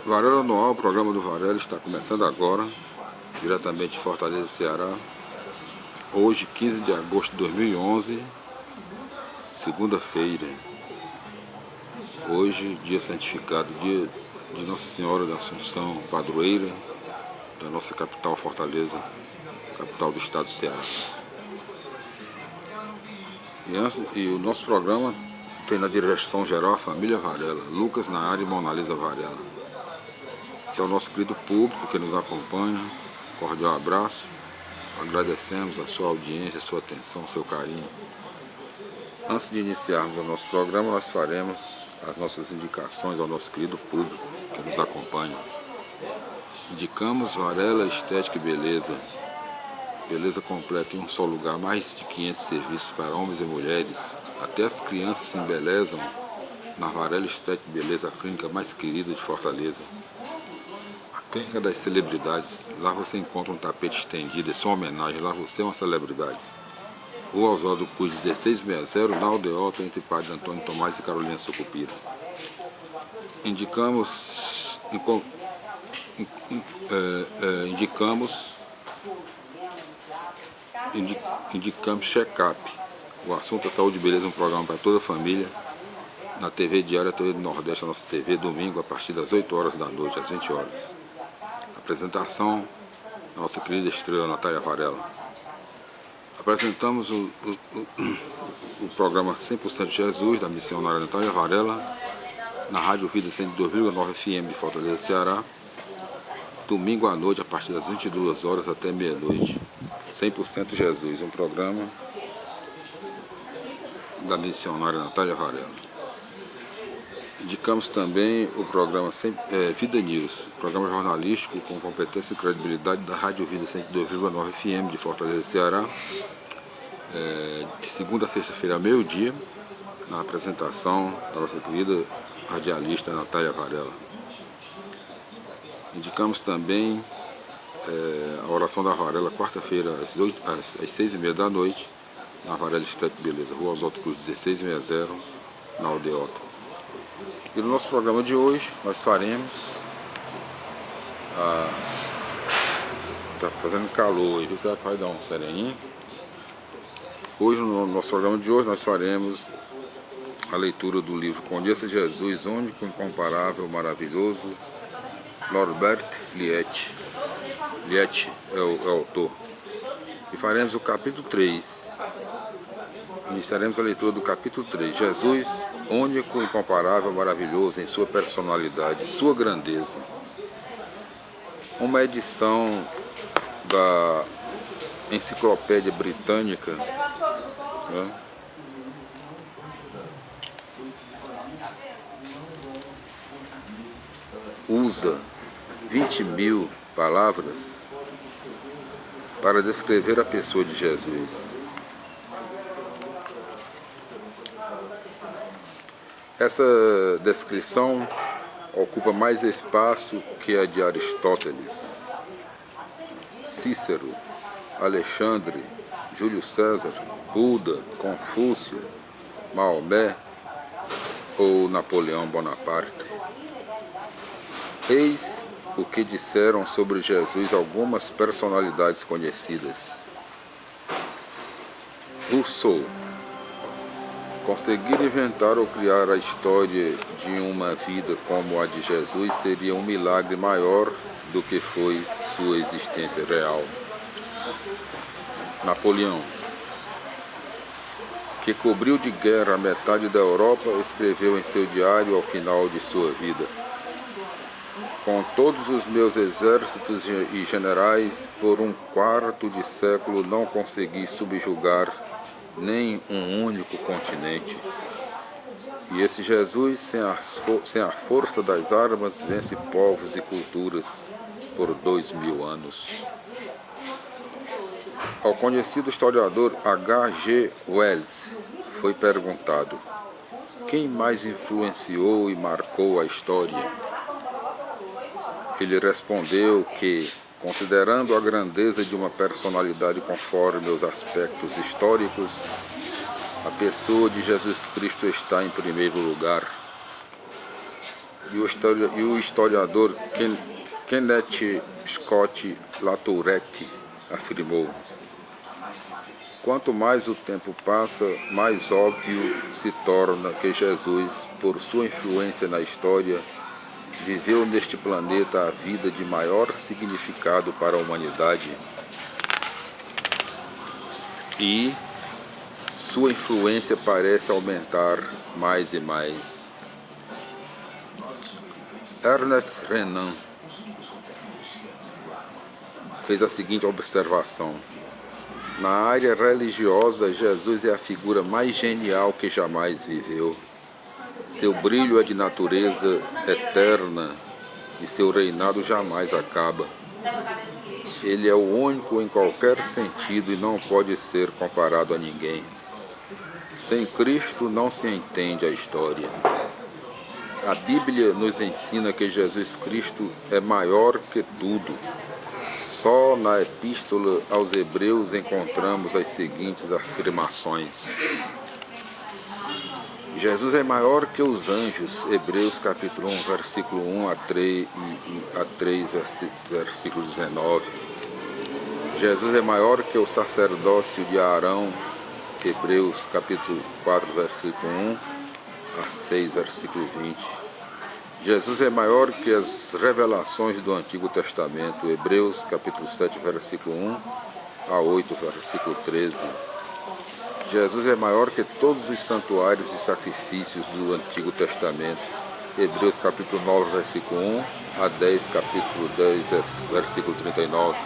Varela Anual, o programa do Varela está começando agora, diretamente de Fortaleza, Ceará. Hoje, 15 de agosto de 2011, segunda-feira. Hoje, dia santificado, dia de Nossa Senhora da Assunção, padroeira da nossa capital, Fortaleza, capital do estado do Ceará. E o nosso programa tem na direção geral a família Varela, Lucas na área e Mona Lisa Varela. Que é o nosso querido público que nos acompanha, cordial abraço, agradecemos a sua audiência, a sua atenção, seu carinho. Antes de iniciarmos o nosso programa, nós faremos as nossas indicações ao nosso querido público que nos acompanha. Indicamos Varela Estética e Beleza, beleza completa em um só lugar, mais de 500 serviços para homens e mulheres, até as crianças se embelezam na Varela Estética e Beleza, a clínica mais querida de Fortaleza. Clínica das Celebridades, lá você encontra um tapete estendido, é só uma homenagem, lá você é uma celebridade. Rua Oswaldo Cruz 1660, na Aldeota, entre Padre Antônio Tomás e Carolina Sucupira. Indicamos check-up. O assunto é saúde e beleza, um programa para toda a família. Na TV Diária, TV do Nordeste, a nossa TV, domingo, a partir das 8 horas da noite, às 20 horas. Apresentação da nossa querida estrela Natália Varela. Apresentamos o programa 100% Jesus, da missionária Natália Varela, na Rádio Vida 102,9 FM de Fortaleza, Ceará, domingo à noite, a partir das 22 horas até meia-noite. 100% Jesus, um programa da missionária Natália Varela. Indicamos também o programa Vida News, programa jornalístico com competência e credibilidade da Rádio Vida 102,9 FM de Fortaleza, Ceará, de segunda a sexta-feira, meio-dia, na apresentação da nossa querida radialista Natália Varela. Indicamos também a oração da Varela, quarta-feira, às 6h30 da noite, na Varela Estética e Beleza, Rua Oswaldo Cruz 1660, na Aldeota. E no nosso programa de hoje nós faremos tá fazendo calor hoje, será que vai dar um sereninho? Hoje no nosso programa de hoje nós faremos a leitura do livro Conheça Jesus, único, incomparável, maravilhoso, Norbert Liette. Liette é o autor. E faremos o capítulo 3. Iniciaremos a leitura do capítulo 3. Jesus, único, incomparável, maravilhoso em sua personalidade, sua grandeza. Uma edição da Enciclopédia Britânica, né, usa 20.000 palavras para descrever a pessoa de Jesus. Essa descrição ocupa mais espaço que a de Aristóteles, Cícero, Alexandre, Júlio César, Buda, Confúcio, Maomé ou Napoleão Bonaparte. Eis o que disseram sobre Jesus algumas personalidades conhecidas. Rousseau: conseguir inventar ou criar a história de uma vida como a de Jesus seria um milagre maior do que foi sua existência real. Napoleão, que cobriu de guerra a metade da Europa, escreveu em seu diário ao final de sua vida: com todos os meus exércitos e generais, por um quarto de século não consegui subjugar nem um único continente. E esse Jesus, sem a força das armas, vence povos e culturas por 2000 anos. Ao conhecido historiador H.G. Wells foi perguntado: quem mais influenciou e marcou a história? Ele respondeu que, considerando a grandeza de uma personalidade conforme os aspectos históricos, a pessoa de Jesus Cristo está em primeiro lugar. E o historiador Kenneth Scott Latourette afirmou: quanto mais o tempo passa, mais óbvio se torna que Jesus, por sua influência na história, viveu neste planeta a vida de maior significado para a humanidade e sua influência parece aumentar mais e mais. Ernest Renan fez a seguinte observação: na área religiosa, Jesus é a figura mais genial que jamais viveu. Seu brilho é de natureza eterna e seu reinado jamais acaba. Ele é o único em qualquer sentido e não pode ser comparado a ninguém. Sem Cristo não se entende a história. A Bíblia nos ensina que Jesus Cristo é maior que tudo. Só na Epístola aos Hebreus encontramos as seguintes afirmações: Jesus é maior que os anjos, Hebreus capítulo 1, versículo 1 a 3, versículo 19. Jesus é maior que o sacerdócio de Arão, Hebreus capítulo 4, versículo 1 a 6, versículo 20. Jesus é maior que as revelações do Antigo Testamento, Hebreus capítulo 7, versículo 1 a 8, versículo 13. Jesus é maior que todos os santuários e sacrifícios do Antigo Testamento, Hebreus capítulo 9, versículo 1 a 10, capítulo 10, versículo 39.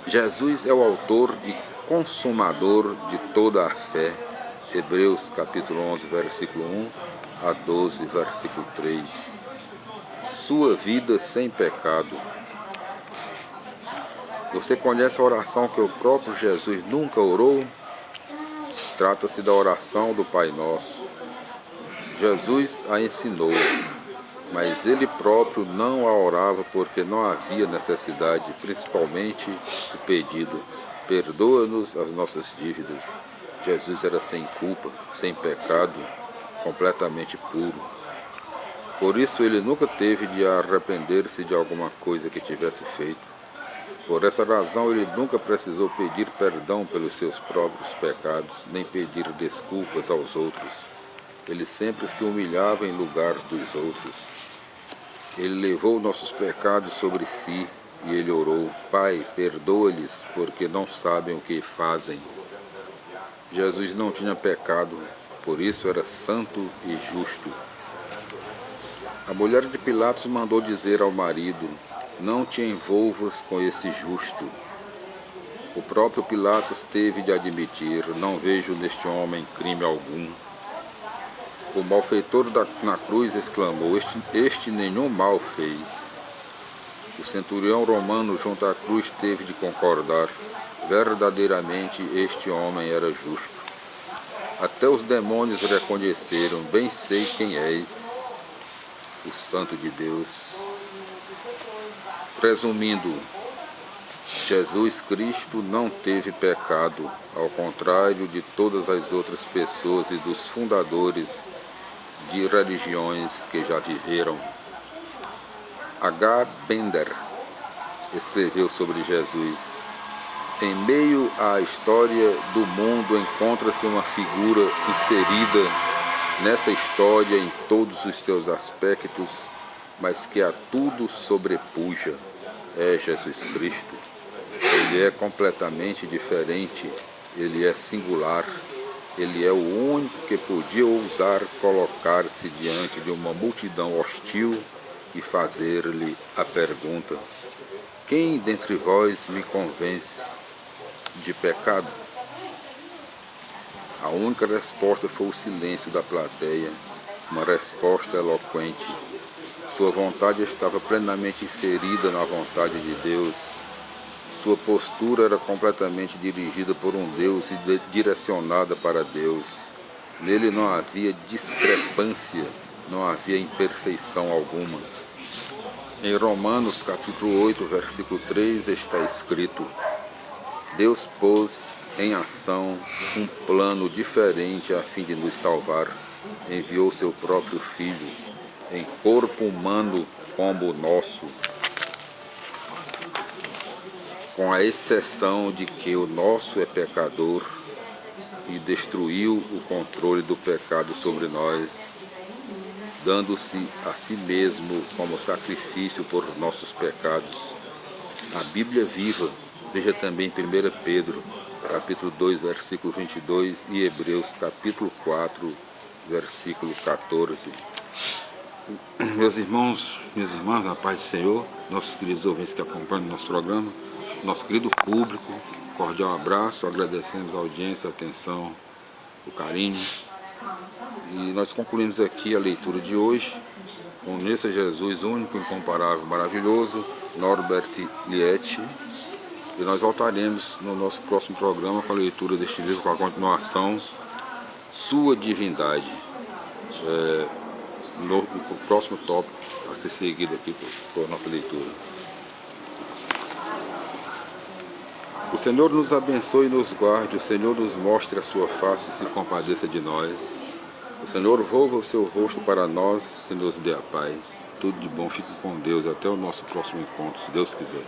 Jesus é o autor e consumador de toda a fé, Hebreus capítulo 11, versículo 1 a 12, versículo 3. Sua vida sem pecado. Você conhece a oração que o próprio Jesus nunca orou? Trata-se da oração do Pai Nosso. Jesus a ensinou, mas ele próprio não a orava porque não havia necessidade, principalmente o pedido: perdoa-nos as nossas dívidas. Jesus era sem culpa, sem pecado, completamente puro. Por isso ele nunca teve de arrepender-se de alguma coisa que tivesse feito. Por essa razão ele nunca precisou pedir perdão pelos seus próprios pecados, nem pedir desculpas aos outros. Ele sempre se humilhava em lugar dos outros. Ele levou nossos pecados sobre si e ele orou: Pai, perdoa-lhes, porque não sabem o que fazem. Jesus não tinha pecado, por isso era santo e justo. A mulher de Pilatos mandou dizer ao marido: não te envolvas com esse justo. O próprio Pilatos teve de admitir: não vejo neste homem crime algum. O malfeitor na cruz exclamou: este nenhum mal fez. O centurião romano junto à cruz teve de concordar: verdadeiramente este homem era justo. Até os demônios reconheceram: bem sei quem és, o Santo de Deus. Resumindo, Jesus Cristo não teve pecado, ao contrário de todas as outras pessoas e dos fundadores de religiões que já viveram. H. Bender escreveu sobre Jesus: em meio à história do mundo encontra-se uma figura inserida nessa história em todos os seus aspectos, mas que a tudo sobrepuja. É Jesus Cristo. Ele é completamente diferente, ele é singular, ele é o único que podia ousar colocar-se diante de uma multidão hostil e fazer-lhe a pergunta: quem dentre vós me convence de pecado? A única resposta foi o silêncio da plateia, uma resposta eloquente. Sua vontade estava plenamente inserida na vontade de Deus. Sua postura era completamente dirigida por um Deus e direcionada para Deus. Nele não havia discrepância, não havia imperfeição alguma. Em Romanos capítulo 8, versículo 3 está escrito: Deus pôs em ação um plano diferente a fim de nos salvar, enviou seu próprio Filho em corpo humano como o nosso, com a exceção de que o nosso é pecador, e destruiu o controle do pecado sobre nós, dando-se a si mesmo como sacrifício por nossos pecados. A Bíblia viva, veja também 1 Pedro, capítulo 2, versículo 22, e Hebreus, capítulo 4, versículo 14. Meus irmãos, minhas irmãs, na paz do Senhor, nossos queridos ouvintes que acompanham o nosso programa, nosso querido público, cordial abraço, agradecemos a audiência, a atenção, o carinho. E nós concluímos aqui a leitura de hoje, Conheça Jesus, único, incomparável, maravilhoso, Norbert Liette. E nós voltaremos no nosso próximo programa com a leitura deste livro, com a continuação, Sua Divindade. O próximo tópico a ser seguido aqui por nossa leitura. O Senhor nos abençoe e nos guarde, o Senhor nos mostre a sua face e se compadeça de nós. O Senhor volva o seu rosto para nós e nos dê a paz. Tudo de bom, fique com Deus. Até o nosso próximo encontro, se Deus quiser.